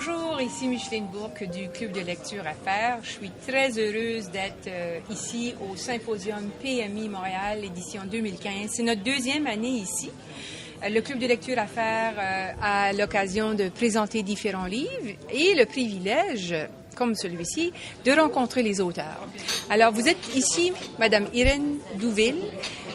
Bonjour, ici Micheline Bourque du Club de lecture Affaires. Je suis très heureuse d'être ici au Symposium PMI Montréal, édition 2015. C'est notre deuxième année ici. Le Club de lecture Affaires a l'occasion de présenter différents livres et le privilège, comme celui-ci, de rencontrer les auteurs. Alors, vous êtes ici, Madame Irène Douville.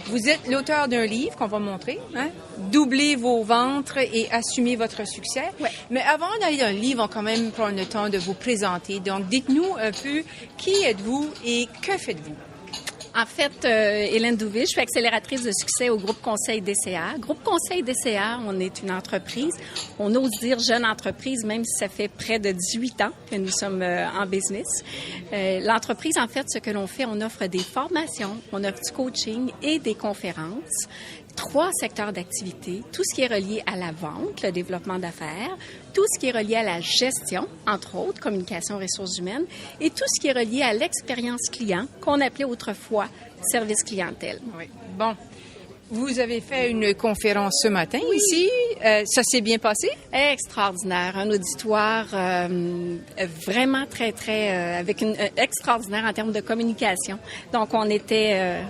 Vous êtes l'auteur d'un livre qu'on va montrer, hein? Doublez vos ventres et assumez votre succès. Ouais. Mais avant d'aller dans le livre, on va quand même prendre le temps de vous présenter. Donc, dites-nous un peu qui êtes-vous et que faites-vous? En fait, Hélène Douville, je suis accélératrice de succès au Groupe Conseil DCA. Groupe Conseil DCA, on est une entreprise, on ose dire jeune entreprise, même si ça fait près de 18 ans que nous sommes en business. L'entreprise, en fait, ce que l'on fait, on offre des formations, on offre du coaching et des conférences. 3 secteurs d'activité, tout ce qui est relié à la vente, le développement d'affaires, tout ce qui est relié à la gestion, entre autres, communication, ressources humaines, et tout ce qui est relié à l'expérience client, qu'on appelait autrefois service clientèle. Oui. Bon. Vous avez fait une conférence ce matin ici. Ça s'est bien passé? Extraordinaire. Un auditoire vraiment très, avec une extraordinaire en termes de communication. Donc, on était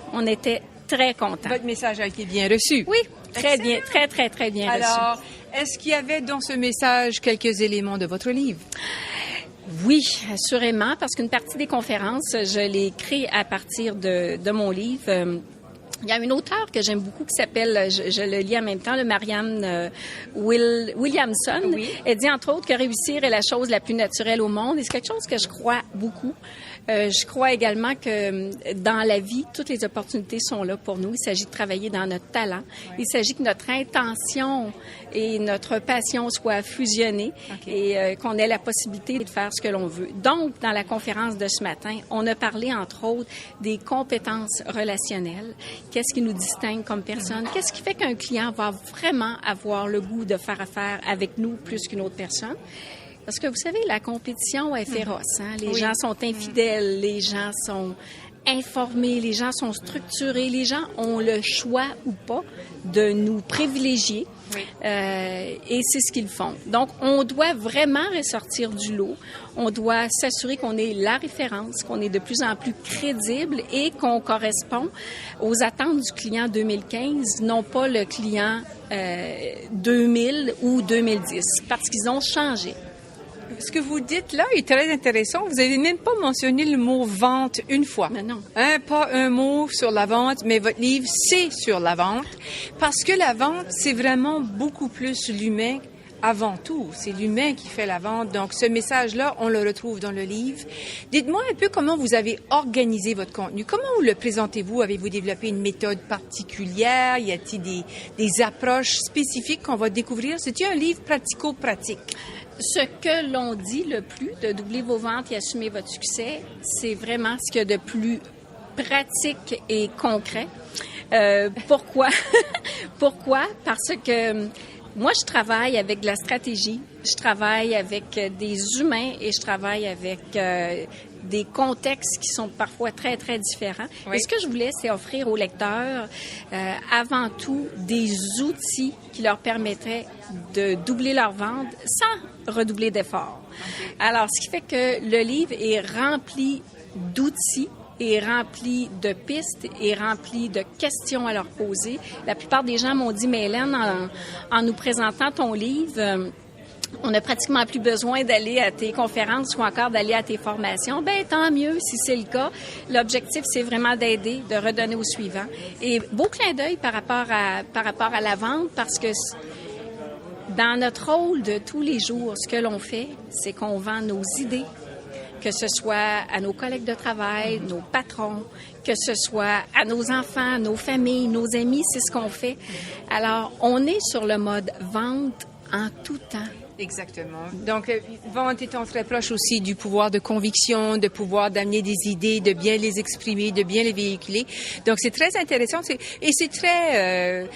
très contents. Votre message a été bien reçu? Oui, très bien, très bien reçu. Alors, est-ce qu'il y avait dans ce message quelques éléments de votre livre? Oui, assurément, parce qu'une partie des conférences, je l'ai créée à partir de mon livre. Il y a une auteure que j'aime beaucoup qui s'appelle, je le lis en même temps, le Marianne Williamson. Oui. Elle dit entre autres que réussir est la chose la plus naturelle au monde et c'est quelque chose que je crois beaucoup. Je crois également que dans la vie, toutes les opportunités sont là pour nous. Il s'agit de travailler dans notre talent. Ouais. Il s'agit que notre intention et notre passion soient fusionnées et qu'on ait la possibilité de faire ce que l'on veut. Donc, dans la conférence de ce matin, on a parlé entre autres des compétences relationnelles. Qu'est-ce qui nous distingue comme personne? Qu'est-ce qui fait qu'un client va vraiment avoir le goût de faire affaire avec nous plus qu'une autre personne? Parce que vous savez, la compétition est féroce. Hein? Les gens sont infidèles, les gens sont informés, les gens sont structurés, les gens ont le choix ou pas de nous privilégier. Oui. Et c'est ce qu'ils font. Donc, on doit vraiment ressortir du lot. On doit s'assurer qu'on est la référence, qu'on est de plus en plus crédible et qu'on correspond aux attentes du client 2015, non pas le client 2000 ou 2010, parce qu'ils ont changé. Ce que vous dites là est très intéressant. Vous n'avez même pas mentionné le mot vente une fois. Mais non. Pas un mot sur la vente, mais votre livre, c'est sur la vente. Parce que la vente, c'est vraiment beaucoup plus l'humain avant tout. C'est l'humain qui fait la vente. Donc, ce message-là, on le retrouve dans le livre. Dites-moi un peu comment vous avez organisé votre contenu. Comment vous le présentez-vous? Avez-vous développé une méthode particulière? Y a-t-il des approches spécifiques qu'on va découvrir? C'est-il un livre pratico-pratique? Ce que l'on dit le plus, de doubler vos ventes et assumer votre succès, c'est vraiment ce qu'il y a de plus pratique et concret. Pourquoi? Pourquoi? Parce que moi, je travaille avec de la stratégie, je travaille avec des humains et je travaille avec des contextes qui sont parfois très, très différents. Oui. Et ce que je voulais, c'est offrir aux lecteurs, avant tout, des outils qui leur permettraient de doubler leur vente sans redoubler d'efforts. Okay. Alors, ce qui fait que le livre est rempli d'outils, est rempli de pistes, est rempli de questions à leur poser. La plupart des gens m'ont dit, mais Hélène, en nous présentant ton livre, on n'a pratiquement plus besoin d'aller à tes conférences ou encore d'aller à tes formations. Ben tant mieux si c'est le cas. L'objectif, c'est vraiment d'aider, de redonner au suivant. Et beau clin d'œil par rapport à la vente, parce que dans notre rôle de tous les jours, ce que l'on fait, c'est qu'on vend nos idées, que ce soit à nos collègues de travail, nos patrons, que ce soit à nos enfants, nos familles, nos amis, c'est ce qu'on fait. Alors, on est sur le mode vente en tout temps. Exactement. Donc, vente étant très proche aussi du pouvoir de conviction, de pouvoir d'amener des idées, de bien les exprimer, de bien les véhiculer. Donc, c'est très intéressant. Et c'est très...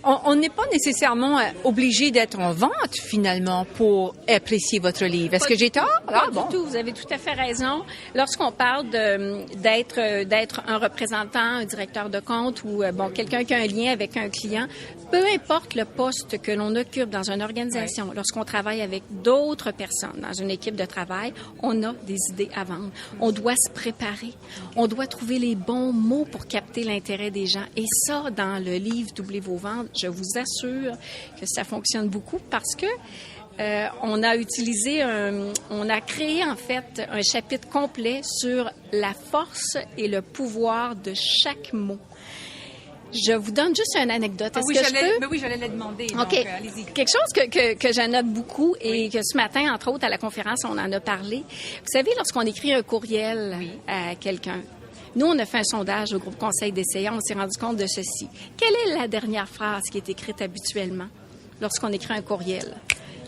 on n'est pas nécessairement obligé d'être en vente, finalement, pour apprécier votre livre. Est-ce que j'ai tort? Pas du tout. Vous avez tout à fait raison. Lorsqu'on parle d'être un représentant, un directeur de compte ou quelqu'un qui a un lien avec un client, peu importe le poste que l'on occupe dans une organisation, lorsqu'on lorsqu'on travaille avec d'autres personnes dans une équipe de travail, on a des idées à vendre. On doit se préparer. On doit trouver les bons mots pour capter l'intérêt des gens. Et ça, dans le livre « Doublez vos ventes », je vous assure que ça fonctionne beaucoup parce que on a créé en fait un chapitre complet sur la force et le pouvoir de chaque mot. Je vous donne juste une anecdote. Est-ce que je peux? Ben oui, j'allais le demander. OK. Donc, allez-y. Quelque chose que j'annote beaucoup et que ce matin, entre autres, à la conférence, on en a parlé. Vous savez, lorsqu'on écrit un courriel à quelqu'un, nous, on a fait un sondage au groupe Conseil d'essayants, on s'est rendu compte de ceci. Quelle est la dernière phrase qui est écrite habituellement lorsqu'on écrit un courriel?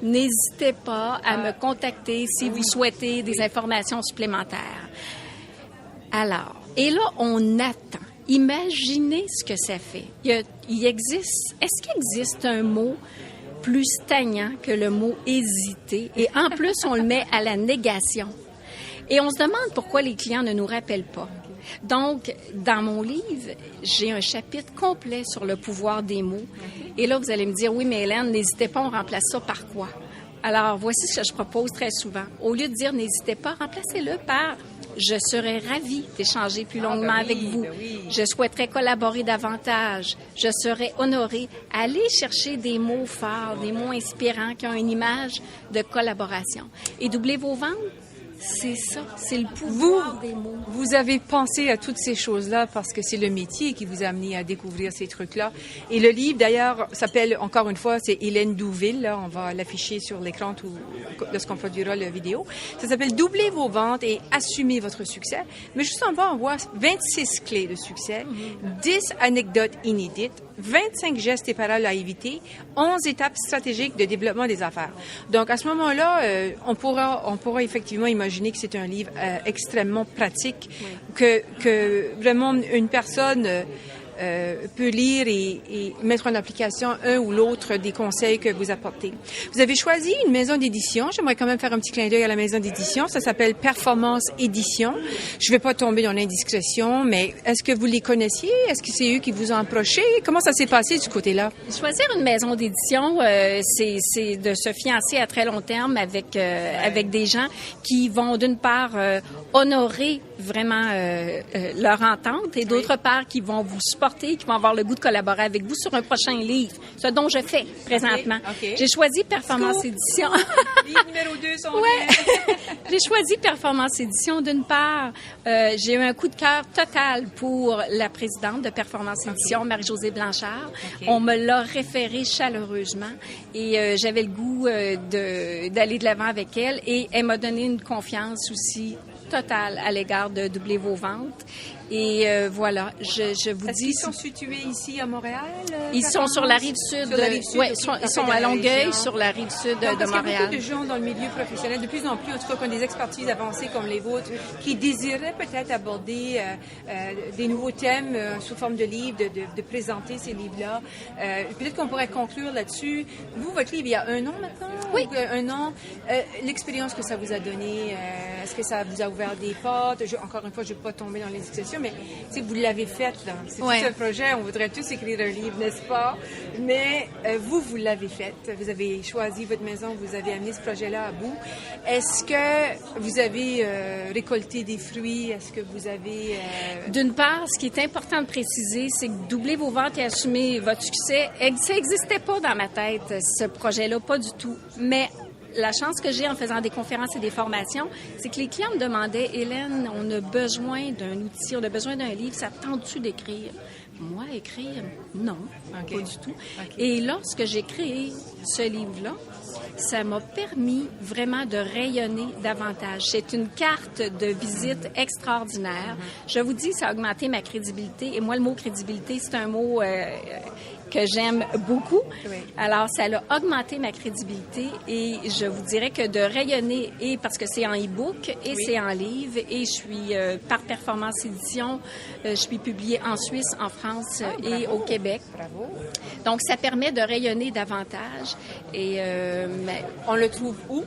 N'hésitez pas à me contacter si vous souhaitez des informations supplémentaires. Alors, et là, on attend. Imaginez ce que ça fait. Est-ce qu'il existe un mot plus stagnant que le mot « hésiter » et en plus, on le met à la négation. Et on se demande pourquoi les clients ne nous rappellent pas. Donc, dans mon livre, j'ai un chapitre complet sur le pouvoir des mots. Et là, vous allez me dire, oui, mais Hélène, n'hésitez pas, on remplace ça par quoi? Alors, voici ce que je propose très souvent. Au lieu de dire, n'hésitez pas, remplacez-le par je serais ravie d'échanger plus longuement avec vous. Je souhaiterais collaborer davantage. Je serais honorée. Allez chercher des mots forts, des mots inspirants qui ont une image de collaboration. Et doublez vos ventes. C'est ça, c'est le pouvoir des mots. Vous avez pensé à toutes ces choses-là parce que c'est le métier qui vous a amené à découvrir ces trucs-là. Et le livre, d'ailleurs, s'appelle, encore une fois, c'est Hélène Douville. Là, on va l'afficher sur l'écran lorsqu'on produira la vidéo. Ça s'appelle « Doublez vos ventes et assumez votre succès ». Mais juste en bas, on voit 26 clés de succès, 10 anecdotes inédites, 25 gestes et paroles à éviter, 11 étapes stratégiques de développement des affaires. Donc, à ce moment-là, on pourra effectivement imaginer que c'est un livre extrêmement pratique, que vraiment une personne peut lire et mettre en application un ou l'autre des conseils que vous apportez. Vous avez choisi une maison d'édition. J'aimerais quand même faire un petit clin d'œil à la maison d'édition. Ça s'appelle Performance Édition. Je ne vais pas tomber dans l'indiscrétion, mais est-ce que vous les connaissiez? Est-ce que c'est eux qui vous ont approché? Comment ça s'est passé du côté-là? Choisir une maison d'édition, c'est de se fiancer à très long terme avec des gens qui vont d'une part honorer vraiment leur entente et d'autre part qui vont vous supporter, qui vont avoir le goût de collaborer avec vous sur un prochain livre, ce dont je fais présentement. Okay. J'ai choisi Performance Édition. Livre numéro 2 sont J'ai choisi Performance Édition. D'une part, j'ai eu un coup de cœur total pour la présidente de Performance Édition, Marie-Josée Blanchard. On me l'a référée chaleureusement et j'avais le goût d'aller de l'avant avec elle et elle m'a donné une confiance aussi totale à l'égard de doubler vos ventes. Et voilà, je vous dis... Ils sont situés ici à Montréal? Ils sont sur la rive sud. Sur la rive sud, oui, ils sont à Longueuil, sur la rive sud de Montréal. Parce qu'il y a beaucoup de gens dans le milieu professionnel, de plus en plus, en tout cas, qui ont des expertises avancées comme les vôtres, qui désiraient peut-être aborder des nouveaux thèmes sous forme de livres, de présenter ces livres-là. Peut-être qu'on pourrait conclure là-dessus. Vous, votre livre, il y a un an maintenant? Oui. Un an. L'expérience que ça vous a donnée, est-ce que ça vous a ouvert des portes? Encore une fois, je ne vais pas tomber dans les discussions, mais vous l'avez fait, là. C'est tout un projet. On voudrait tous écrire un livre, n'est-ce pas? Mais vous l'avez fait. Vous avez choisi votre maison, vous avez amené ce projet-là à bout. Est-ce que vous avez récolté des fruits? Est-ce que vous avez... D'une part, ce qui est important de préciser, c'est que doubler vos ventes et assumer votre succès, ça n'existait pas dans ma tête, ce projet-là, pas du tout. Mais la chance que j'ai en faisant des conférences et des formations, c'est que les clients me demandaient, Hélène, on a besoin d'un outil, on a besoin d'un livre, ça te tente-tu d'écrire? Moi, écrire, non, pas du tout. Et lorsque j'ai créé ce livre-là, ça m'a permis vraiment de rayonner davantage. C'est une carte de visite extraordinaire. Je vous dis, ça a augmenté ma crédibilité. Et moi, le mot crédibilité, c'est un mot que j'aime beaucoup. Oui. Alors, ça a augmenté ma crédibilité et je vous dirais que de rayonner, et parce que c'est en e-book et c'est en livre, et je suis par Performance Édition, je suis publiée en Suisse, en France et au Québec. Bravo. Donc, ça permet de rayonner davantage. Et on le trouve où?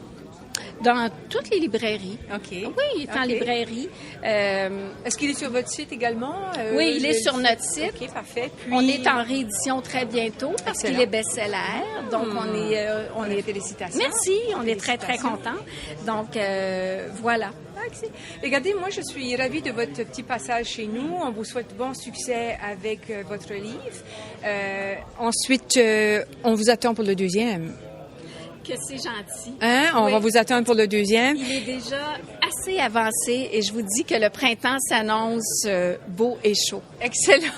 Dans toutes les librairies. OK. Oui, il est en librairie. Est-ce qu'il est sur votre site également? Oui, il est sur notre site. OK, parfait. Puis... On est en réédition très bientôt parce qu'il est best-seller. Donc, on est... Félicitations. Merci, on est très, très contents. Donc, voilà. Regardez, moi, je suis ravie de votre petit passage chez nous. On vous souhaite bon succès avec votre livre. Ensuite, on vous attend pour le deuxième. Que c'est gentil. Hein? On va vous attendre pour le deuxième. Il est déjà assez avancé et je vous dis que le printemps s'annonce beau et chaud. Excellent.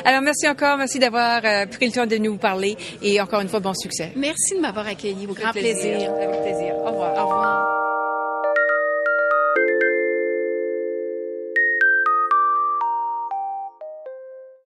Alors, merci encore. Merci d'avoir pris le temps de nous parler et encore une fois, bon succès. Merci de m'avoir accueilli. Au grand plaisir. Avec plaisir. Au revoir. Au revoir.